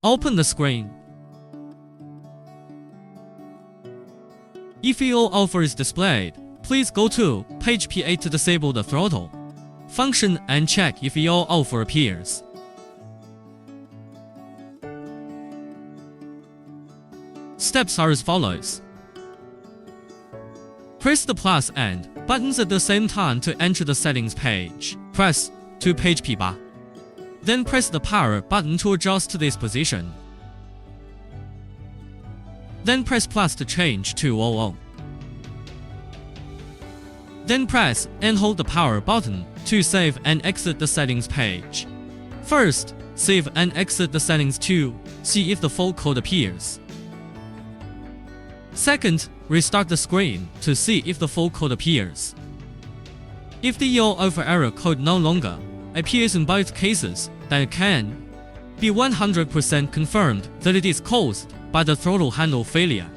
Open the screen. If E04 is displayed, please go to page P8 to disable the throttle function and check if E04 appears. Steps are as follows. Press the plus and buttons at the same time to enter the settings page. Press to page P8. Then press the power button to adjust to this position. Then press plus to change to 00. Then press and hold the power button to save and exit the settings page. First, save and exit the settings to see if the fault code appears. Second, restart the screen to see if the fault code appears. If the E04 error code no longer appears in both cases, then it can be 100% confirmed that it is caused by the throttle handle failure.